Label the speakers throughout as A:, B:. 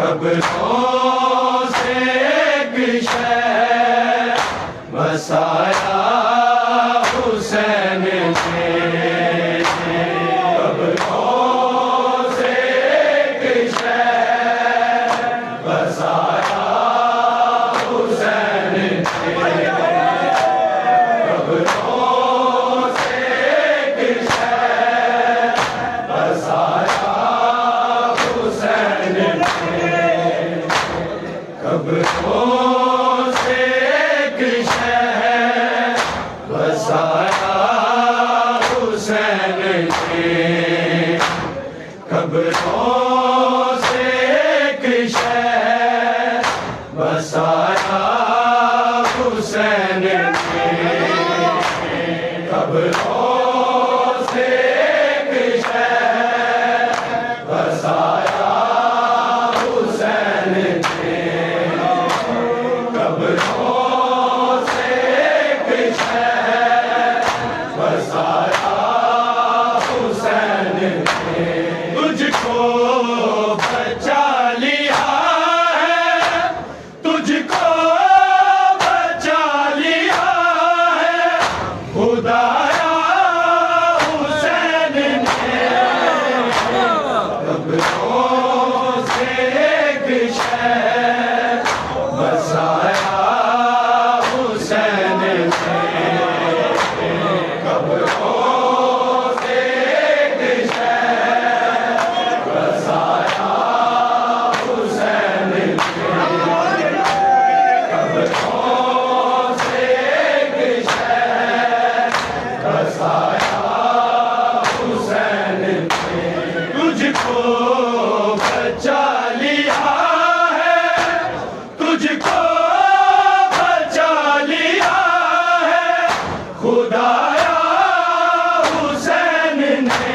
A: कब्रों से एक शहर बसाया हुसैन ने, कब्रों से एक शहर बसाया हुसैन ने, कब्रों से एक शहर बसाया हुसैन ने, कब्रों से एक शहर बसाया हुसैन ने, कब्रों से एक शहर बसाया हुसैन ने, कब्रों से एक शहर बसाया हुसैन ने, कब्रों से एक शहर बसाया हुसैन ने, तुझको बचा लिया है, तुझको बचा लिया है खुदाया हुसैन ने, कब्रों से एक शहर बसाया हुसैन ने, कब्रों से एक शहर बसाया हुसैन ने, कब्रों से एक शहर बसाया हुसैन ने, तुझको बचा लिया है, तुझको बचा लिया है खुदाया हुसैन ने,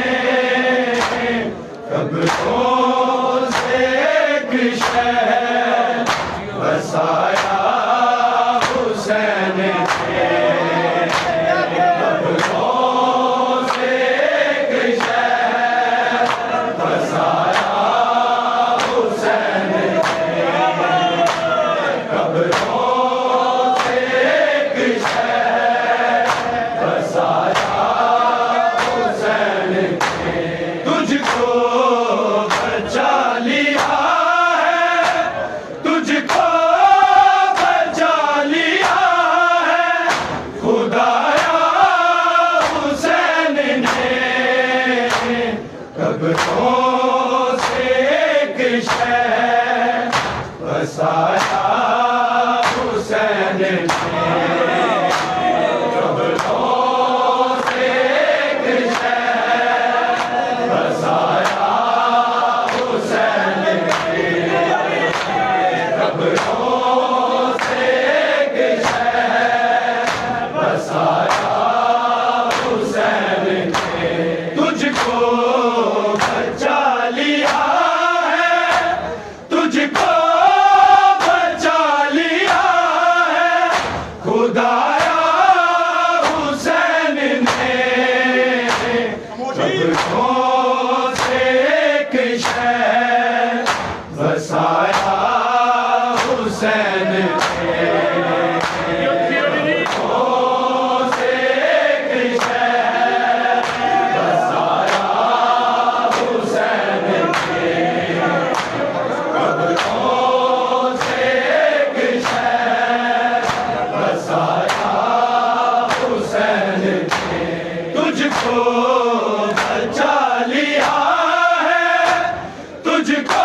A: कब्रों से एक शहर बसाया हुसैन ने, कब्रों से एक शहर बसाया हुसैन ने, कब्रों से एक शहर बसाया हुसैन ने, तुझको बचा लिया है, तुझको बचा लिया है खुदाया हुसैन ने, कब्रों से एक शहर बसाया हुसैन ने, कब्रों से एक शहर बसाया हुसैन ने, कब्रों से एक शहर बसाया हुसैन ने, तुझको बचा लिया है, तुझको बचा लिया है खुदाया हुसैन ने, कब्रों से एक शहर बसाया हुसैन ने, कब्रों से एक शहर बसाया हुसैन ने, कब्रों से एक शहर बसाया हुसैन ने, तुझको बचा लिया है, तुझको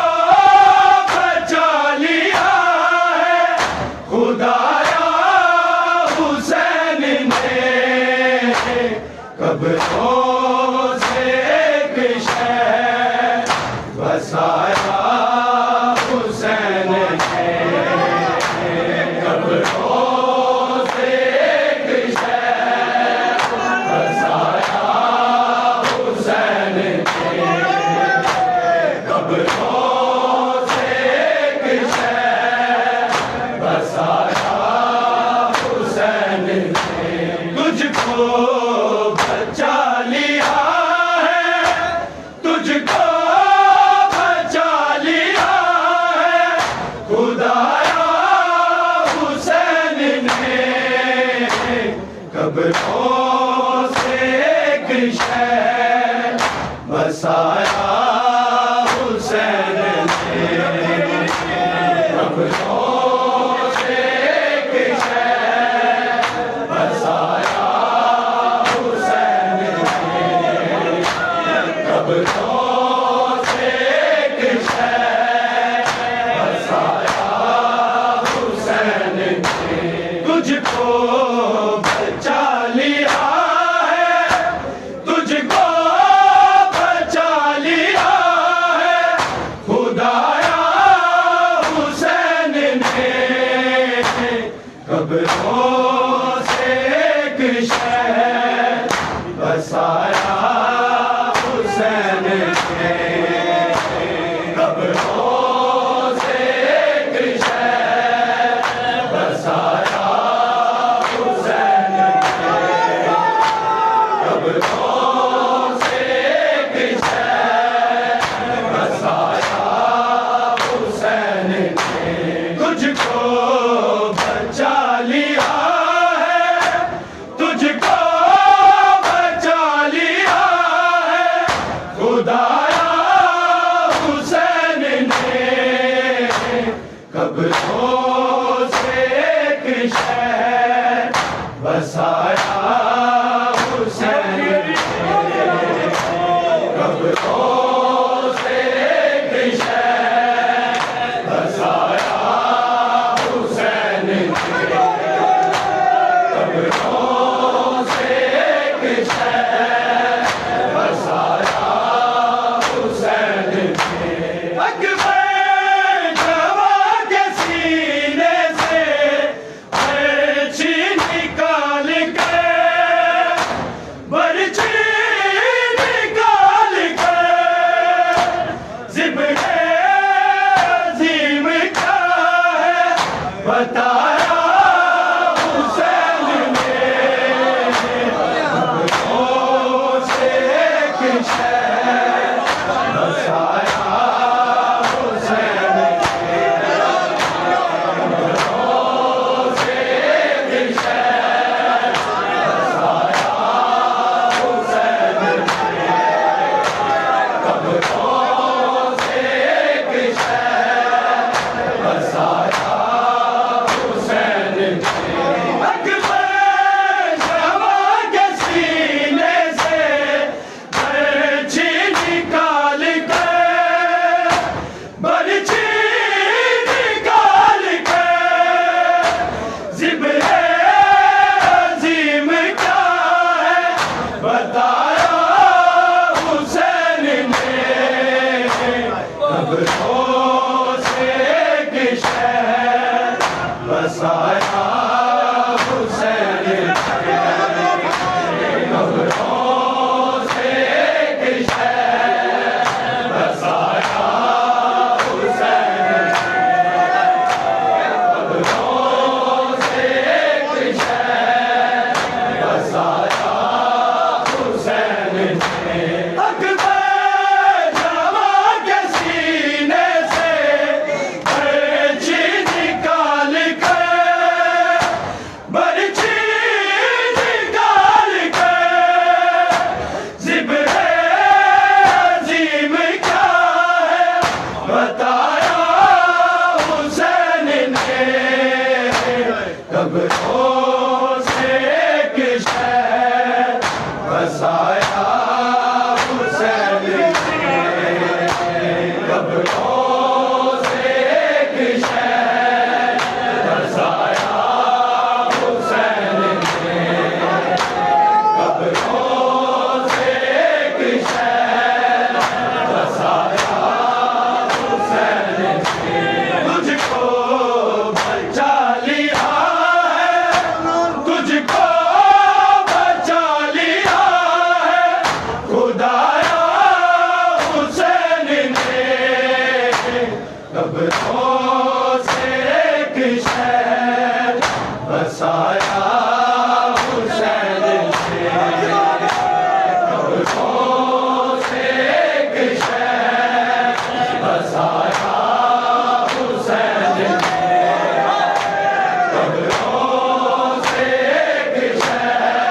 A: कब्रों से एक शहर बसाया हुसैन ने, कब्रों से एक शहर बसाया हुसैन ने, कब्रों से एक शहर बसाया हुसैन ने, तुझको बचा लिया है, तुझको बचा लिया है खुदाया हुसैन ने, कब्रों से एक शहर बसाया हुसैन ने, कब्रों से एक शहर बसाया हुसैन ने, कब्रों से एक शहर बसाया हुसैन ने, तुझको बचा लिया है, तुझको बचा लिया है खुदाया हुसैन ने, कब्रों से एक शहर बसाया हुसैन ने, कब्रों से एक शहर बसाया हुसैन ने, कब्रों से एक शहर बसाया हुसैन ने, अकबर जवां के सीने से बर्छी निकाल कर, बर्छी निकाल कर, ज़िब्र-ए अज़ीम क्या है बताया हुसैन ने, कब्रों से एक शहर बसाया हुसैन ने, कब्रों से एक शहर बसाया हुसैन ने, कब्रों से एक शहर बसाया हुसैन ने, अकबर जवां के सीने से बर्छी निकाल कर, बर्छी निकाल कर, ज़िब्र-ए अज़ीम क्या है बताया हुसैन ने, कब्रों से एक शहर बसाया हुसैन ने, कब्रों से एक शहर बसाया हुसैन ने, कब्रों से एक शहर बसाया हुसैन ने, अकबर जवां के सीने से बर्छी निकाल कर, बर्छी निकाल कर, ज़िब्र-ए अज़ीम क्या है बताया हुसैन ने, कब्रों से एक शहर बसाया हुसैन ने, कब्रों से एक शहर बसाया हुसैन ने, कब्रों से एक शहर बसाया हुसैन ने, तुझको बचा लिया है, तुझको बचा लिया है खुदाया हुसैन ने, कब्रों से एक शहर बसाया हुसैन ने, कब्रों से एक शहर बसाया हुसैन ने, कब्रों से एक शहर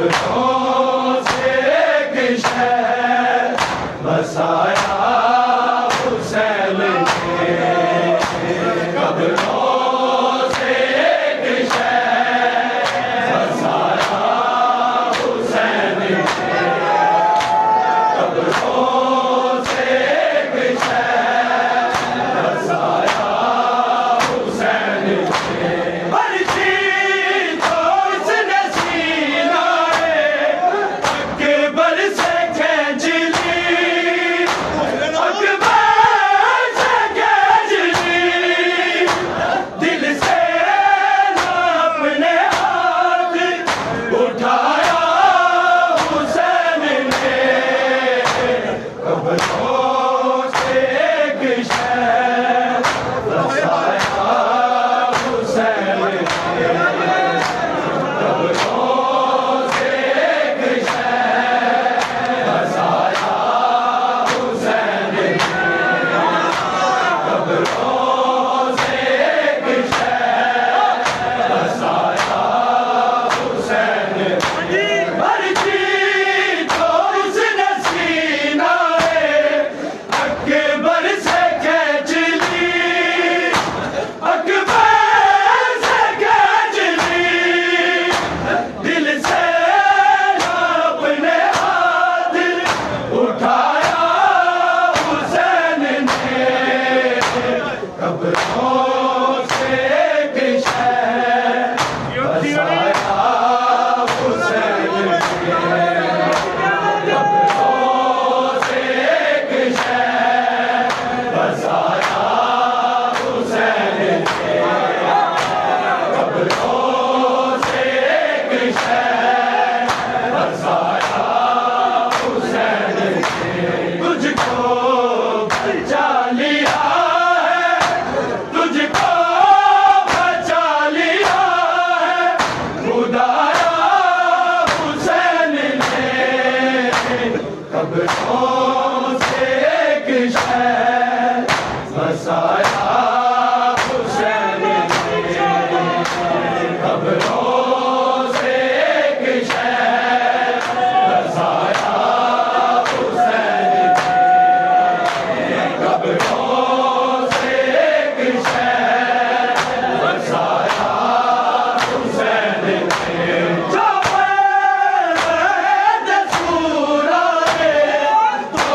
A: कब्रों से एक शहर बसाया हुसैन ने, कब्रों से एक शहर बसाया हुसैन ने, कब्रों से एक शहर बसाया हुसैन ने। अर्जी तो उसने सीनाए अकबर से खींच ली, अकबर से खींच ली, दिल से ना अपने हाथ उठाया हुसैन ने, कब्रों से एक शहर बसाया हुसैन ने, कब्रों से एक शहर बसाया हुसैन ने, कब्रों से एक शहर बसाया हुसैन ने। अर्जी तो उसने सीनाए अकबर से खींच ली, अकबर से खींच ली, दिल से ना अपने हाथ उठाया हुसैन ने, कब्रों से एक शहर बसाया हुसैन ने, कब्रों से एक शहर बसाया हुसैन ने, कब्रों से एक शहर बसाया हुसैन ने। तुझको बचा लिया है, तुझको बचा लिया है खुदाया हुसैन ने, कब्रों से एक शहर बसाया हुसैन ने, कब्रों से एक शहर बसाया हुसैन ने, कब्रों से एक शहर बसाया हुसैन ने। जो दसूरा ने तो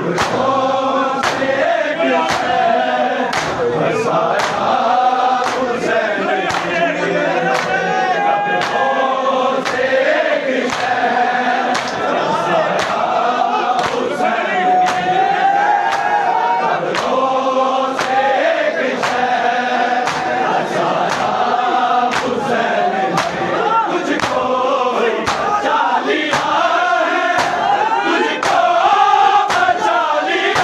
A: तुझको बचा लिया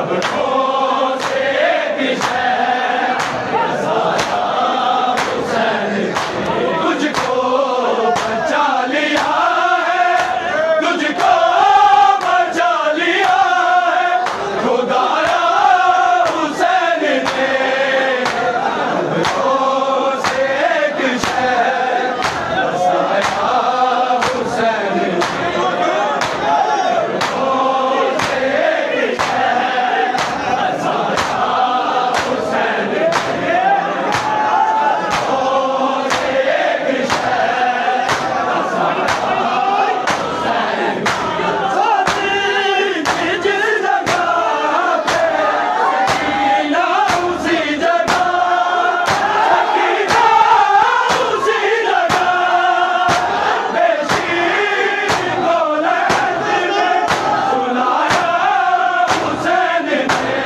A: कब्रों से एक शहर बसाया हुसैन ने। तुझको बचा लिया है, तुझको बचा लिया है खुदाया हुसैन ने। कब्रों से एक शहर बसाया हुसैन ने। हुसैन ने